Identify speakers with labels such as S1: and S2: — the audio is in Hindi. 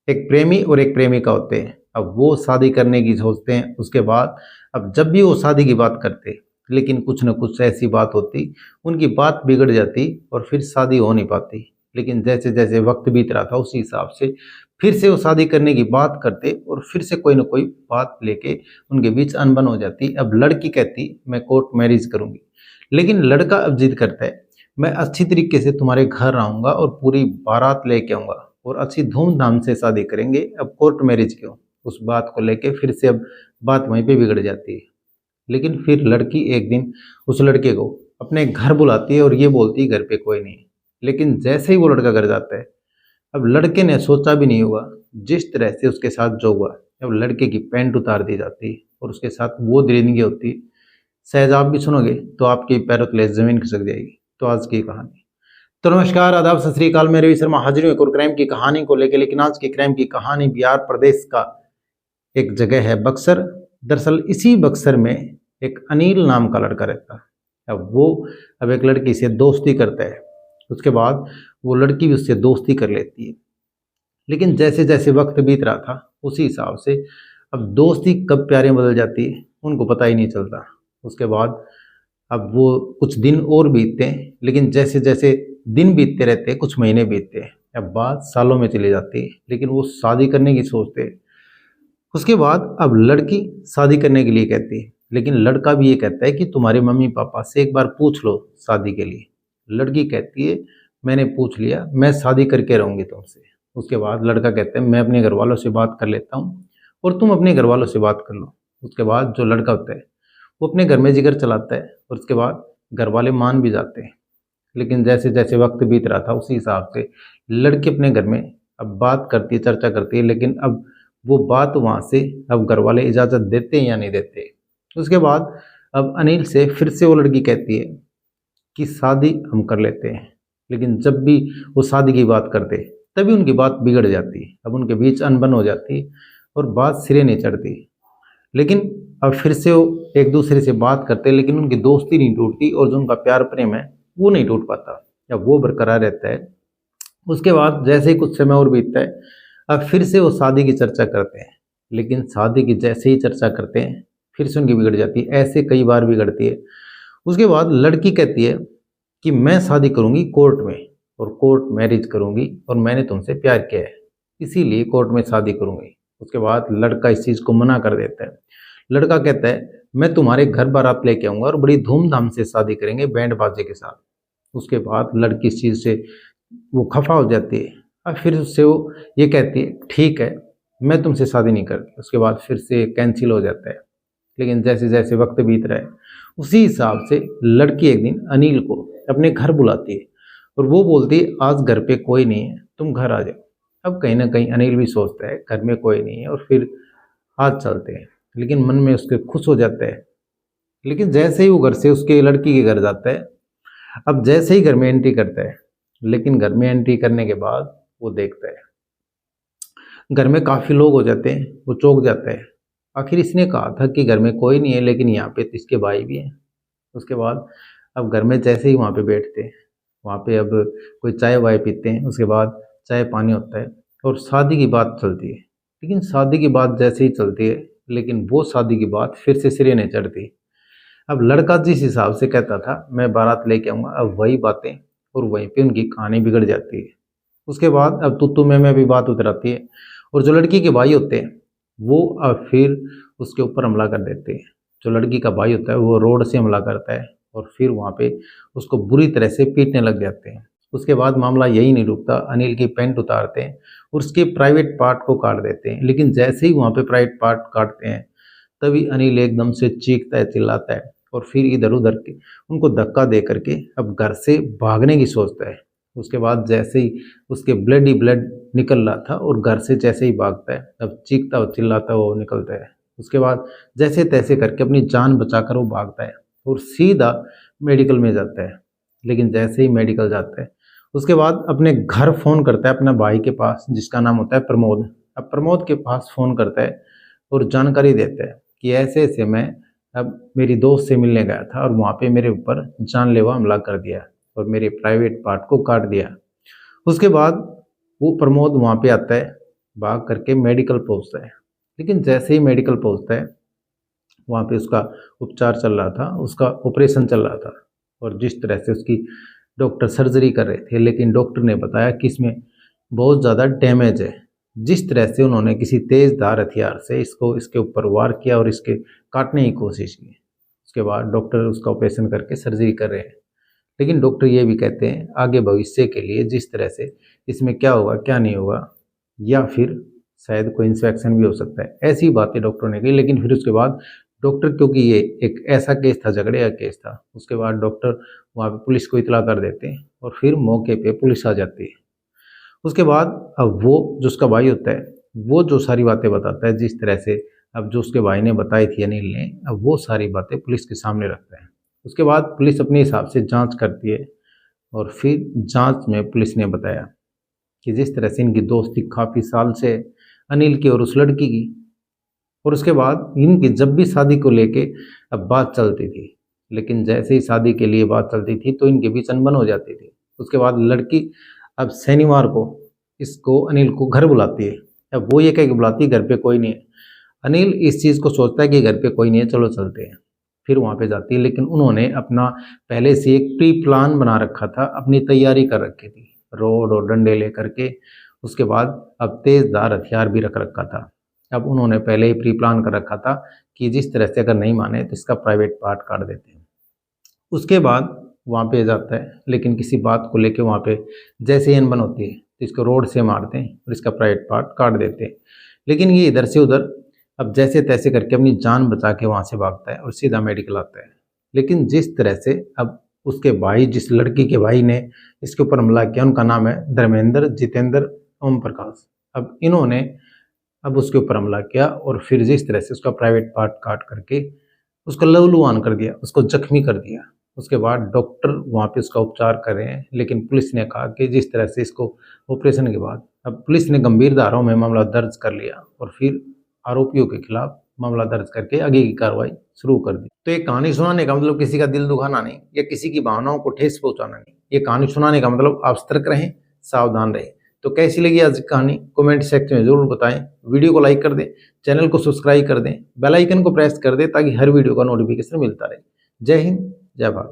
S1: एक प्रेमी और एक प्रेमिका होते हैं। अब वो शादी करने की सोचते हैं। उसके बाद अब जब भी वो शादी की बात करते, लेकिन कुछ न कुछ ऐसी बात होती, उनकी बात बिगड़ जाती और फिर शादी हो नहीं पाती। लेकिन जैसे जैसे वक्त बीत रहा था उसी हिसाब से फिर से वो शादी करने की बात करते और फिर से कोई ना कोई बात लेके उनके बीच अनबन हो जाती। अब लड़की कहती मैं कोर्ट मैरिज करूंगी, लेकिन लड़का अब जिद करता है मैं अच्छी तरीके से तुम्हारे घर आऊंगा और पूरी बारात लेके आऊंगा और अच्छी धूमधाम से शादी करेंगे। अब कोर्ट मैरिज क्यों? उस बात को लेके फिर से अब बात वहीं पे बिगड़ जाती है। लेकिन फिर लड़की एक दिन उस लड़के को अपने घर बुलाती है और ये बोलती है घर पे कोई नहीं है। लेकिन जैसे ही वो लड़का घर जाता है, अब लड़के ने सोचा भी नहीं होगा जिस तरह से उसके साथ जो हुआ, अब लड़के की पैंट उतार दी जाती है और उसके साथ वो दरिंदगी होती है। शायद आप भी सुनोगे तो आपके पैरों तले जमीन खिसक जाएगी। तो आज की कहानी। तो नमस्कार, आदाब, सत श्री अकाल। मैं रवि शर्मा हाजिर हूं एक और क्राइम की कहानी को लेकर। लेकिन आज की क्राइम की कहानी बिहार प्रदेश का एक जगह है बक्सर। दरअसल इसी बक्सर में एक अनिल नाम का लड़का रहता है। अब एक लड़की से दोस्ती करता है। उसके बाद वो लड़की भी उससे दोस्ती कर लेती है। लेकिन जैसे जैसे वक्त बीत रहा था उसी हिसाब से अब दोस्ती कब प्यारे में बदल जाती है उनको पता ही नहीं चलता। उसके बाद अब वो कुछ दिन और बीतते हैं, लेकिन जैसे जैसे दिन बीतते रहते हैं, कुछ महीने बीतते हैं, अब बात सालों में चली जाती है। लेकिन वो शादी करने की सोचते हैं। उसके बाद अब लड़की शादी करने के लिए कहती है, लेकिन लड़का भी ये कहता है कि तुम्हारे मम्मी पापा से एक बार पूछ लो शादी के लिए। लड़की कहती है मैंने पूछ लिया, मैं शादी करके रहूंगी तुमसे। उसके बाद लड़का कहता है मैं अपने घर वालों से बात कर लेता हूँ और तुम अपने घर वालों से बात कर लो। उसके बाद जो लड़का होता है वो अपने घर में जिक्र चलाता है और उसके बाद घर वाले मान भी जाते हैं। लेकिन जैसे जैसे वक्त बीत रहा था उसी हिसाब से लड़की अपने घर में अब बात करती है, चर्चा करती है। लेकिन अब वो बात वहाँ से अब घर वाले इजाज़त देते हैं या नहीं देते। उसके बाद अब अनिल से फिर से वो लड़की कहती है कि शादी हम कर लेते हैं। लेकिन जब भी वो शादी की बात करते तभी उनकी बात बिगड़ जाती है। अब उनके बीच अनबन हो जाती है और बात सिरे नहीं चढ़ती। लेकिन अब फिर से वो एक दूसरे से बात करते हैं, लेकिन उनकी दोस्ती नहीं टूटती और जो उनका प्यार प्रेम है वो नहीं टूट पाता, अब वो बरकरार रहता है। उसके बाद जैसे ही कुछ समय और बीतता है अब फिर से वो शादी की चर्चा करते हैं। लेकिन शादी की जैसे ही चर्चा करते हैं फिर से उनकी बिगड़ जाती है। ऐसे कई बार बिगड़ती है। उसके बाद लड़की कहती है कि मैं शादी करूंगी कोर्ट में और कोर्ट मैरिज करूंगी और मैंने तुमसे प्यार किया है इसीलिए कोर्ट में शादी करूंगी। उसके बाद लड़का इस चीज़ को मना कर देता है। लड़का कहता है मैं तुम्हारे घर बारात लेके आऊंगा और बड़ी धूमधाम से शादी करेंगे बैंड बाजे के साथ। उसके बाद लड़की इस चीज़ से वो खफा हो जाती है और फिर उससे वो ये कहती है ठीक है मैं तुमसे शादी नहीं करती। उसके बाद फिर से कैंसिल हो जाता है। लेकिन जैसे जैसे वक्त बीत रहा है उसी हिसाब से लड़की एक दिन अनिल को अपने घर बुलाती है और वो बोलती है आज घर पे कोई नहीं है, तुम घर आ जाओ। अब कहीं ना कहीं अनिल भी सोचता है घर में कोई नहीं है और फिर आज चलते हैं। लेकिन मन में उसके खुश हो जाता है। लेकिन जैसे ही वो घर से उसके लड़की के घर जाता है, अब जैसे ही घर में एंट्री करता है, लेकिन घर में एंट्री करने के बाद वो देखता है घर में काफ़ी लोग हो जाते हैं। वो चौंक जाता है। आखिर इसने कहा था कि घर में कोई नहीं है, लेकिन यहाँ पे तो इसके भाई भी हैं। उसके बाद अब घर में जैसे ही वहाँ पे बैठते हैं, वहाँ पे अब कोई चाय वाय पीते हैं। उसके बाद चाय पानी होता है और शादी की बात चलती है। लेकिन शादी की बात जैसे ही चलती है, लेकिन वो शादी की बात फिर से सिरे नहीं चढ़ती। अब लड़का जिस हिसाब से कहता था मैं बारात लेके आऊँगा, अब वही बातें और वहीं पे उनकी कहानी बिगड़ जाती है। उसके बाद अब तू में भी बात उतर आती है और जो लड़की के भाई होते हैं वो अब फिर उसके ऊपर हमला कर देते हैं। जो लड़की का भाई होता है वो रोड से हमला करता है और फिर वहाँ पे उसको बुरी तरह से पीटने लग जाते हैं। उसके बाद मामला यही नहीं रुकता, अनिल की पैंट उतारते हैं और उसके प्राइवेट पार्ट को काट देते हैं। लेकिन जैसे ही वहाँ पे प्राइवेट पार्ट काटते हैं तभी अनिल एकदम से चीखता है, चिल्लाता है और फिर इधर उधर के उनको धक्का दे करके अब घर से भागने की सोचता है। उसके बाद जैसे ही उसके ब्लड ही ब्लड निकल रहा था और घर से जैसे ही भागता है, अब चीखता और चिल्लाता वो निकलता है। उसके बाद जैसे तैसे करके अपनी जान बचाकर वो भागता है और सीधा मेडिकल में जाता है। लेकिन जैसे ही मेडिकल जाता है उसके बाद अपने घर फ़ोन करता है अपने भाई के पास जिसका नाम होता है प्रमोद। अब प्रमोद के पास फ़ोन करता है और जानकारी देता है कि ऐसे ऐसे मैं अब मेरी दोस्त से मिलने गया था और वहाँ पे मेरे ऊपर जानलेवा हमला कर दिया और मेरे प्राइवेट पार्ट को काट दिया। उसके बाद वो प्रमोद वहाँ पे आता है भाग करके मेडिकल पहुंचता है। लेकिन जैसे ही मेडिकल पहुंचता है, वहाँ पे उसका उपचार चल रहा था, उसका ऑपरेशन चल रहा था, और जिस तरह से उसकी डॉक्टर सर्जरी कर रहे थे, लेकिन डॉक्टर ने बताया कि इसमें बहुत ज़्यादा डैमेज है। जिस तरह से उन्होंने किसी तेज धार हथियार से इसके ऊपर वार किया और इसके काटने की कोशिश की। उसके बाद डॉक्टर उसका ऑपरेशन करके सर्जरी कर रहे हैं। लेकिन डॉक्टर ये भी कहते हैं आगे भविष्य के लिए जिस तरह से इसमें क्या होगा क्या नहीं होगा, या फिर शायद कोई इंफेक्शन भी हो सकता है, ऐसी बातें डॉक्टरों ने कही। लेकिन फिर उसके बाद डॉक्टर, क्योंकि ये एक ऐसा केस था, झगड़े का केस था, उसके बाद डॉक्टर वहाँ पे पुलिस को इतला कर देते हैं और फिर मौके पे पुलिस आ जाती है। उसके बाद अब वो जो उसका भाई होता है, वो जो सारी बातें बताता है, जिस तरह से अब जो उसके भाई ने बताई थी अनिल ने, अब वो सारी बातें पुलिस के सामने रखता है। उसके बाद पुलिस अपने हिसाब से जांच करती है, और फिर जांच में पुलिस ने बताया कि जिस तरह से इनकी दोस्ती काफ़ी साल से अनिल की और उस लड़की की, और उसके बाद इनकी जब भी शादी को लेके अब बात चलती थी, लेकिन जैसे ही शादी के लिए बात चलती थी तो इनके बीच अनबन हो जाती थी। उसके बाद लड़की अब शनिवार को इसको अनिल को घर बुलाती है। अब वो ये कह के बुलाती है घर पे कोई नहीं है। अनिल इस चीज़ को सोचता है कि घर पे कोई नहीं है, चलो चलते हैं। फिर वहाँ पे जाती है, लेकिन उन्होंने अपना पहले से एक प्री प्लान बना रखा था, अपनी तैयारी कर रखी थी, रोड और डंडे लेकर के। उसके बाद अब तेजधार हथियार भी रख रखा था। अब उन्होंने पहले ही प्री प्लान कर रखा था कि जिस तरह से अगर नहीं माने तो इसका प्राइवेट पार्ट काट देते हैं। उसके बाद वहाँ पे जाता है, लेकिन किसी बात को लेके वहाँ पे जैसे ही अनबन होती है तो इसको रोड से मारते हैं और इसका प्राइवेट पार्ट काट देते हैं। लेकिन ये इधर से उधर अब जैसे तैसे करके अपनी जान बचा के वहाँ से भागता है और सीधा मेडिकल आता है। लेकिन जिस तरह से अब उसके भाई, जिस लड़की के भाई ने इसके ऊपर हमला किया, उनका नाम है धर्मेंद्र, जितेंद्र, ओम प्रकाश। अब इन्होंने अब उसके ऊपर हमला किया और फिर जिस तरह से उसका प्राइवेट पार्ट काट करके उसको लहूलुहान कर दिया, उसको जख्मी कर दिया। उसके बाद डॉक्टर वहाँ पे उसका उपचार कर रहे हैं, लेकिन पुलिस ने कहा कि जिस तरह से इसको ऑपरेशन के बाद, अब पुलिस ने गंभीर धाराओं में मामला दर्ज कर लिया और फिर आरोपियों के खिलाफ मामला दर्ज करके आगे की कार्रवाई शुरू कर दी। तो ये कहानी सुनाने का मतलब किसी का दिल दुखाना नहीं, या किसी की भावनाओं को ठेस पहुंचाना नहीं। ये कहानी सुनाने का मतलब आप सतर्क रहें, सावधान रहें। तो कैसी लगी आज की कहानी कमेंट सेक्शन में जरूर बताएं। वीडियो को लाइक कर दें, चैनल को सब्सक्राइब कर दें, बेल आइकन को प्रेस कर दें ताकि हर वीडियो का नोटिफिकेशन मिलता रहे। जय हिंद, जय भारत।